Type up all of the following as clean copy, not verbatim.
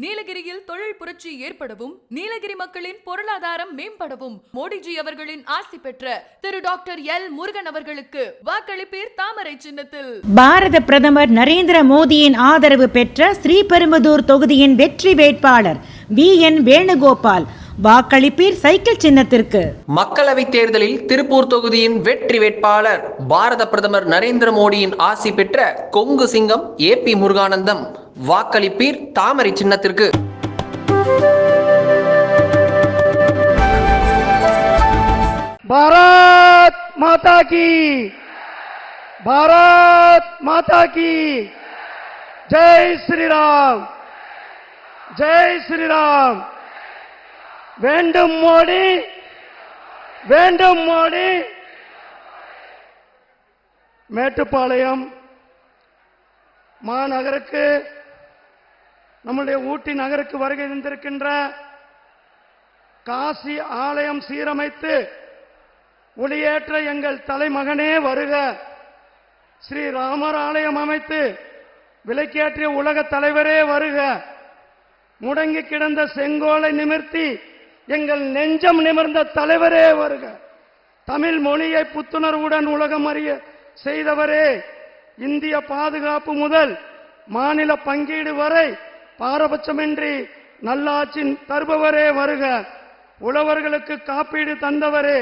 நீலகிரியில் தொழில் புரட்சி ஏற்படவும் நீலகிரி மக்களின் பொருளாதாரம் மேம்படவும் மோடிஜி அவர்களின் ஆசி பெற்ற திரு டாக்டர் எல் முருகன் அவர்களுக்கு வாக்களிப்பீர் தாமரை சின்னத்தில். பாரத பிரதமர் நரேந்திர மோடியின் ஆதரவு பெற்ற ஸ்ரீபெரும்புதூர் தொகுதியின் வெற்றி வேட்பாளர் VN வேணுகோபால். வாக்களிப்பீர் சைக்கிள் சின்னத்திற்கு. மக்களவை தேர்தலில் திருப்பூர் தொகுதியின் வெற்றி வேட்பாளர் பாரத பிரதமர் நரேந்திர மோடியின் ஆசி பெற்ற கொங்கு சிங்கம் AP முருகானந்தம். வாக்களிப்பீர் தாமரை சின்னத்திற்கு. பாரத் மாதா கி, பாரத் மாதா கி ஜெய் ஸ்ரீராம், ஜெய் ஸ்ரீராம். வேண்டும் மோடி, வேண்டும் மோடி. மேட்டுப்பாளையம் மாநகருக்கு, நம்முடைய ஊட்டி நகருக்கு வருகை தந்திருக்கின்ற காசி ஆலயம் சீரமைத்து ஒளியேற்ற எங்கள் தலைமகனே வருக. ஸ்ரீராமர் ஆலயம் அமைத்து விளக்கேற்றிய உலக தலைவரே வருக. முடங்கி கிடந்த செங்கோலை நிமிர்த்தி எங்கள் நெஞ்சம் நிமிர்ந்த தலைவரே வருக. தமிழ் மொழியை புத்துணர்வுடன் உலகம் அறிய செய்தவரே, இந்திய பாதுகாப்பு முதல் மாநில பங்கீடு வரை பாரபட்சமின்றி நல்லாட்சி தருபவரே வருக. உழவர்களுக்கு காப்பீடு தந்தவரே,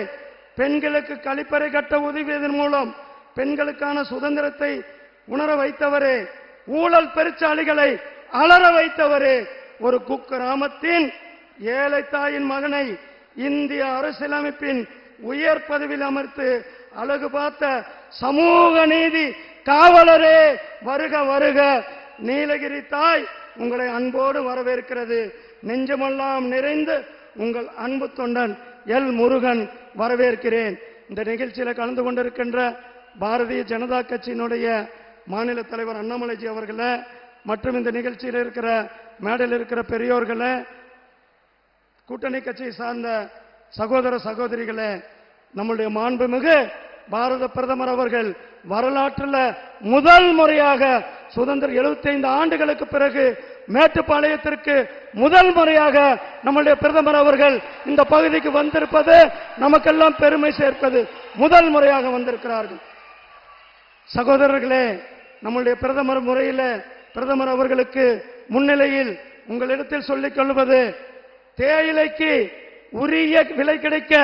பெண்களுக்கு கழிப்பறை கட்ட உதவியதன் மூலம் பெண்களுக்கான சுதந்திரத்தை உணர வைத்தவரே, ஊழல் பெருச்சாளிகளை அலற வைத்தவரே, ஒரு குக்கிராமத்தின் ஏழை தாயின் மகனை இந்திய அரசியலமைப்பின் உயர் பதவியில் அமர்த்து அழகு பார்த்த சமூக நீதி காவலரே வருக வருக. நீலகிரி தாய் உங்களை அன்போடு வரவேற்கிறது. நெஞ்சமெல்லாம் நிறைந்து உங்கள் அன்பு தொண்டன் எல் முருகன் வரவேற்கிறேன். இந்த நிகழ்ச்சியில் கலந்து கொண்டிருக்கின்ற பாரதிய ஜனதா கட்சியினுடைய மாநில தலைவர் அண்ணாமலைஜி அவர்களே, மற்றும் இந்த நிகழ்ச்சியில் இருக்கிற மேடையில் இருக்கிற பெரியோர்களே, கூட்டணி கட்சியை சார்ந்த சகோதர சகோதரிகளே, நம்முடைய மாண்புமிகு பாரத பிரதமர் அவர்கள் வரலாற்றில் முதல் முறையாக சுதந்திர 75 ஆண்டுகளுக்கு பிறகு மேட்டுப்பாளையத்திற்கு முதல் முறையாக நம்முடைய பிரதமர் அவர்கள் இந்த பகுதிக்கு வந்திருப்பது நமக்கெல்லாம் பெருமை சேர்ப்பது. முதல் முறையாக வந்திருக்கிறார்கள். சகோதரர்களே, நம்முடைய பிரதமர் முறையில் பிரதமர் அவர்களுக்கு முன்னிலையில் உங்களிடத்தில் சொல்லிக் கொள்வது, தேயிலைக்கு உரிய விலை கிடைக்க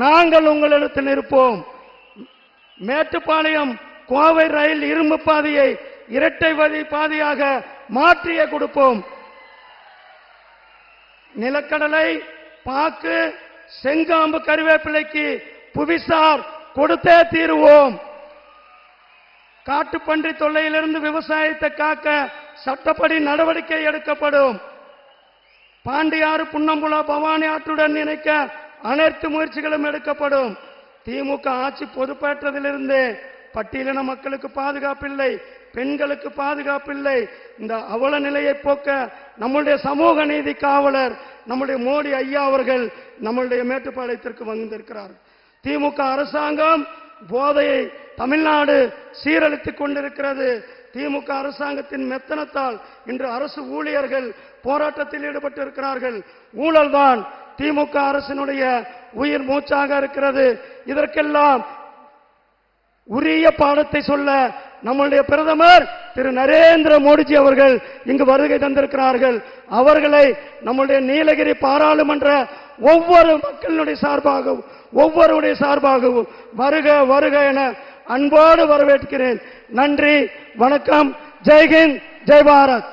நாங்கள் உங்களிடத்தில் இருப்போம். மேட்டுப்பாளையம் கோவை ரயில் இரும்பு பாதையை இரட்டை வழி பாதையாக மாற்றிய கொடுப்போம். நிலக்கடலை, பாக்கு, செங்காம்பு, கருவேப்பிலைக்கு புவிசார் கொடுத்தே தீருவோம். காட்டுப்பன்றி தொல்லையிலிருந்து விவசாயத்தை காக்க சட்டப்படி நடவடிக்கை எடுக்கப்படும். பாண்டியாறு, புன்னம்புலா, பவானி ஆற்றுடன் இணைக்க அனைத்து முயற்சிகளும் எடுக்கப்படும். திமுக ஆட்சி பொறுப்பேற்றதிலிருந்து பட்டியலின மக்களுக்கு பாதுகாப்பில்லை, பெண்களுக்கு பாதுகாப்பில்லை. இந்த அவல நிலையை போக்க நம்முடைய சமூக நீதி காவலர் நம்முடைய மோடி ஐயா அவர்கள் நம்முடைய மேட்டுப்பாளையத்திற்கு வந்திருக்கிறார். திமுக அரசாங்கம் போதையை தமிழ்நாடு சீரழித்துக் கொண்டிருக்கிறது. திமுக அரசாங்கத்தின் மெத்தனத்தால் இன்று அரசு ஊழியர்கள் போராட்டத்தில் ஈடுபட்டு இருக்கிறார்கள். ஊழல் தான் திமுக அரசினுடைய உயிர் மூச்சாக இருக்கிறது. இதற்கெல்லாம் உரிய பாடத்தை சொல்ல நம்முடைய பிரதமர் திரு நரேந்திர மோடிஜி அவர்கள் இங்கு வருகை தந்திருக்கிறார்கள். அவர்களை நம்முடைய நீலகிரி பாராளுமன்ற ஒவ்வொரு மக்களுடைய சார்பாகவும் ஒவ்வொருடைய சார்பாகவும் வருக வருக என அன்போடு வரவேற்கிறேன். நன்றி, வணக்கம், ஜெய்ஹிந்த், ஜெய் பாரத்.